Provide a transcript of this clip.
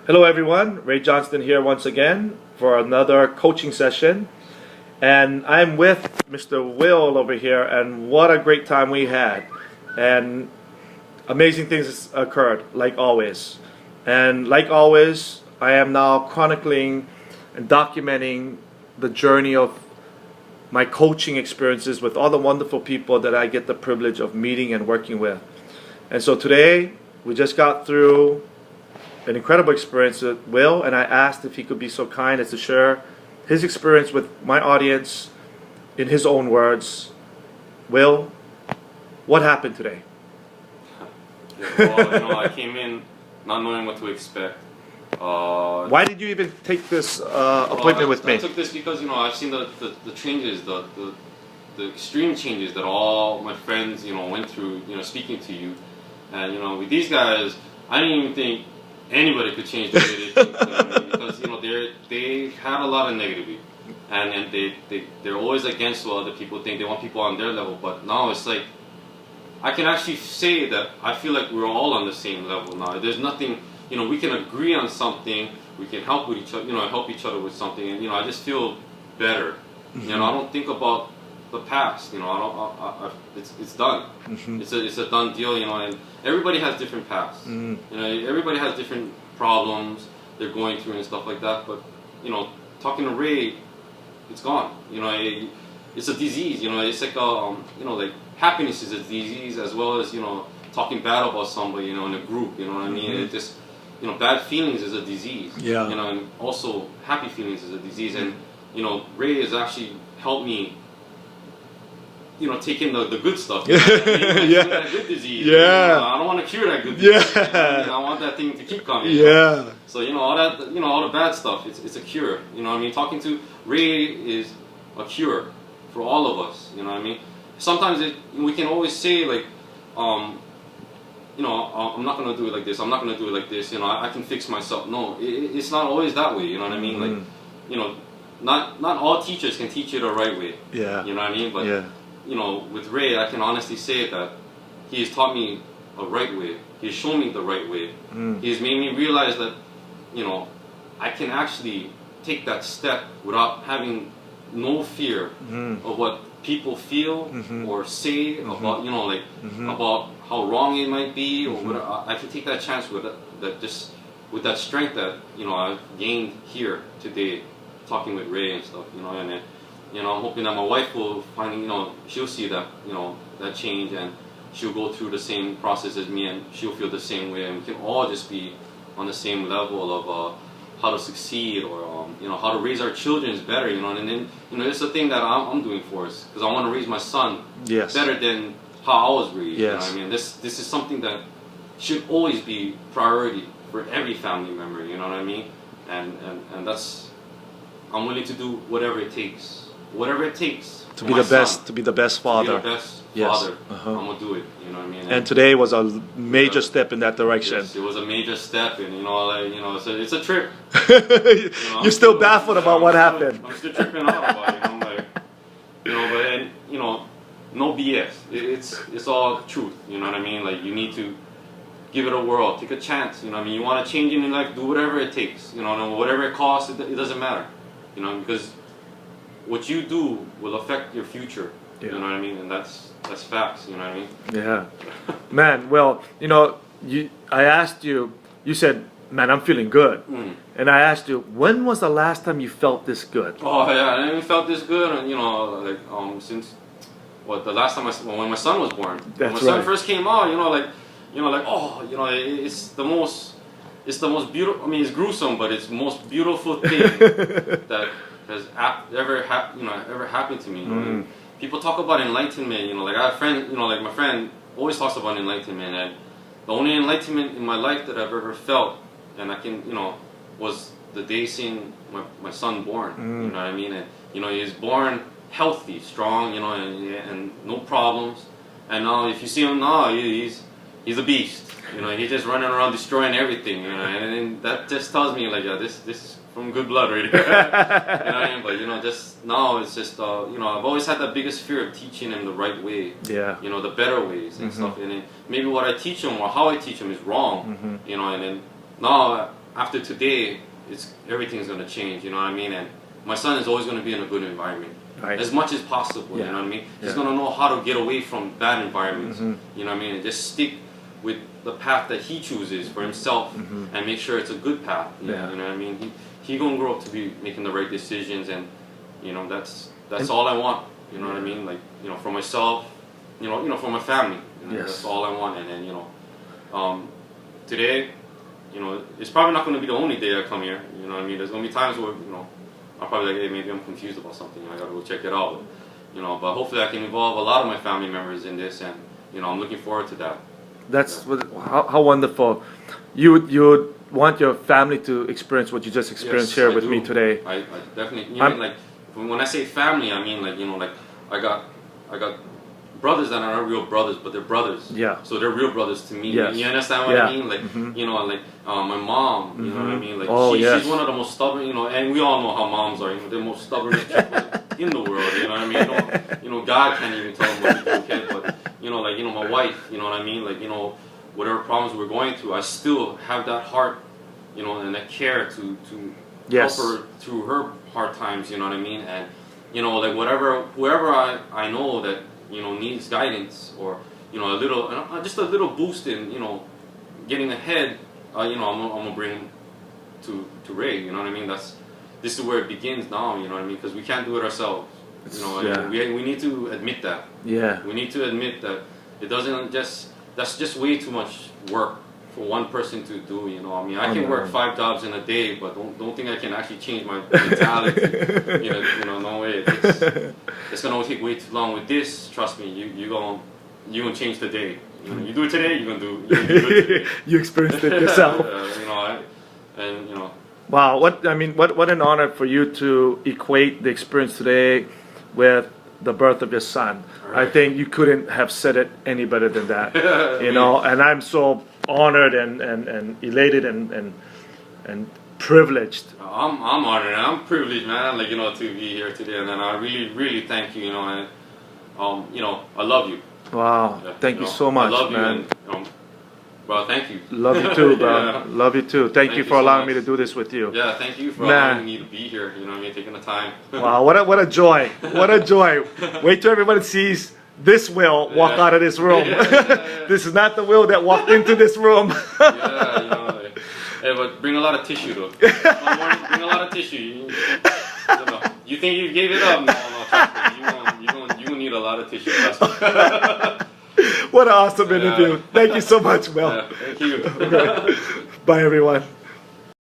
Hello everyone, Ray Johnston here once again for another coaching session. And I'm with Mr. Will over here, and what a great time we had. And amazing things occurred, like always. And like always, I am now chronicling and documenting the journey of my coaching experiences with all the wonderful people that I get the privilege of meeting and working with. And so today, we just got through an incredible experience with Will, and I asked if he could be so kind as to share his experience with my audience in his own words. Will, what happened today? Well, I came in not knowing what to expect. Why did you even take this appointment with me? I took this because I've seen the changes, the extreme changes that all my friends went through speaking to you, and with these guys I didn't even think anybody could change the way they think, because they had a lot of negativity, and they're always against what other people think. They want people on their level, but now it's like I can actually say that I feel like we're all on the same level now. There's nothing, we can agree on something, we can help with each other, help each other with something, and I just feel better. I don't think about the past, it's done. It's a done deal, and everybody has different pasts. Everybody has different problems they're going through and stuff like that. But talking to Ray, it's gone. It's a disease. It's like like happiness is a disease, as well as talking bad about somebody in a group. You know what I mean? It just bad feelings is a disease. Yeah. And also happy feelings is a disease. And Ray has actually helped me take in the good stuff. Yeah. That good disease. Yeah. I don't want to cure that good disease. Yeah. I want that thing to keep coming. Yeah. So all that, all the bad stuff, it's a cure. Talking to Ray is a cure for all of us. Sometimes we can always say like, I'm not gonna do it like this. I'm not gonna do it like this. I can fix myself. No, it's not always that way. You know what I mean? Like, not all teachers can teach you the right way. Yeah. You know what I mean? But yeah. With Ray, I can honestly say that he has taught me a right way. He has shown me the right way. He has made me realize that, I can actually take that step without having no fear of what people feel or say about, about how wrong it might be, or what, I can take that chance with with that strength that, I've gained here today, talking with Ray and stuff, and I'm hoping that my wife will find, she'll see that, that change, and she'll go through the same process as me, and she'll feel the same way, and we can all just be on the same level of how to succeed, or how to raise our children better, and then it's the thing that I'm doing for us, because I want to raise my son better than how I was raised. Yes. This is something that should always be priority for every family member. You know what I mean? And that's, I'm willing to do whatever it takes. Whatever it takes To be the best father. To be the best Yes. father. I'm gonna do it. You know what I mean? And today was a major step in that direction. Yes, it was a major step, and it's a trip. You're still baffled about what happened. I'm still tripping out about it. But no BS. It's all truth. You know what I mean? Like, you need to give it a whirl, take a chance. You know what I mean? You want to change in your life, do whatever it takes. Whatever it costs, it doesn't matter. Because what you do will affect your future. Yeah. You know what I mean? And that's facts. You know what I mean? Yeah. Man, well, I asked you, you said, man, I'm feeling good. And I asked you, when was the last time you felt this good? Oh yeah, I never felt this good, and since the last time when my son was born. That's when my son first came out, it's the most beautiful. I mean, it's gruesome, but it's the most beautiful thing that has ever happened to me. People talk about enlightenment. Like, I have a friend. Like, my friend always talks about enlightenment, and the only enlightenment in my life that I've ever felt, and I can, was the day seeing my son born. You know what I mean? And he was born healthy, strong, and no problems. And now, if you see him now, he's a beast. He's just running around destroying everything. And that just tells me, like, yeah, this is from good blood, right? But just now it's just I've always had the biggest fear of teaching him the right way. Yeah. The better ways and stuff. And then maybe what I teach him or how I teach him is wrong. And then now after today, everything's gonna change. You know what I mean? And my son is always gonna be in a good environment. Right. As much as possible, Yeah. you know what I mean? He's Yeah. gonna know how to get away from bad environments, Mhm. you know what I mean? And just stick with the path that he chooses for himself and make sure it's a good path. Yeah. You know what I mean? He gonna grow up to be making the right decisions, and you know that's all I want. You know what I mean? Like, you know, for myself, you know, for my family. You know, Yes. That's all I want. And then, you know, today, you know, it's probably not going to be the only day I come here. You know what I mean? There's going to be times where, you know, I'll probably like, hey, maybe I'm confused about something. You know, I got to go check it out. You know, but hopefully I can involve a lot of my family members in this, and you know, I'm looking forward to that. That's how wonderful. You would want your family to experience what you just experienced Yes, here I with do. me today. I definitely, you know, like when I say family, I mean like, you know, like I got brothers that are not real brothers, but they're brothers. Yeah. So they're real brothers to me. Yes. You understand what Yeah. I mean? Like, you know, like my mom. You know what I mean? Like, Oh, yes. she's one of the most stubborn. You know, and we all know how moms are. You know, they're the most stubbornest people in the world. You know what I mean? You know, God can't even tell them what to do. Okay? But you know, like, you know, my wife. You know what I mean? Like, you know, whatever problems we're going through, I still have that heart. You know, and that care to Yes. help her through her hard times. You know what I mean? And you know, like whoever I know that, you know, needs guidance, or you know, just a little boost in, you know, getting ahead. You know, I'm gonna bring to Ray. You know what I mean? This is where it begins now. You know what I mean? Because we can't do it ourselves. You know, Yeah. and we need to admit that. Yeah. We need to admit that it doesn't that's just way too much work for one person to do. You know, I mean, I can work 5 jobs in a day, but don't think I can actually change my mentality. you know, no way. It's gonna take way too long. With this, trust me, you gonna change the day. You know, you do it today, you're gonna do it today. You experienced it yourself. You know, and you know. Wow, what an honor for you to equate the experience today with the birth of your son. I Right. think you couldn't have said it any better than that. You know, and I'm so honored and elated and privileged. I'm honored and I'm privileged, man. Like, you know, to be here today, and I really thank you. You know, and you know, I love you. Wow, Yeah, thank you know, so much, I love man. you, and well, thank you. Love you too, bro. Yeah. Love you too. Thank you you for so allowing much. me to do this with you. Yeah, thank you for Man. allowing me to be here. You know what I mean? Taking the time. Wow, what a joy. What a joy. Wait till everybody sees this Will walk Yeah. out of this room. Yeah. This is not the Will that walked into this room. Yeah, you know. Like, hey, but bring a lot of tissue though. Bring a lot of tissue. You know, you think you gave it up? No, trust me. You gonna need a lot of tissue. Trust me. What an awesome interview. Thank you so much, Will. Yeah, thank you. Bye, everyone.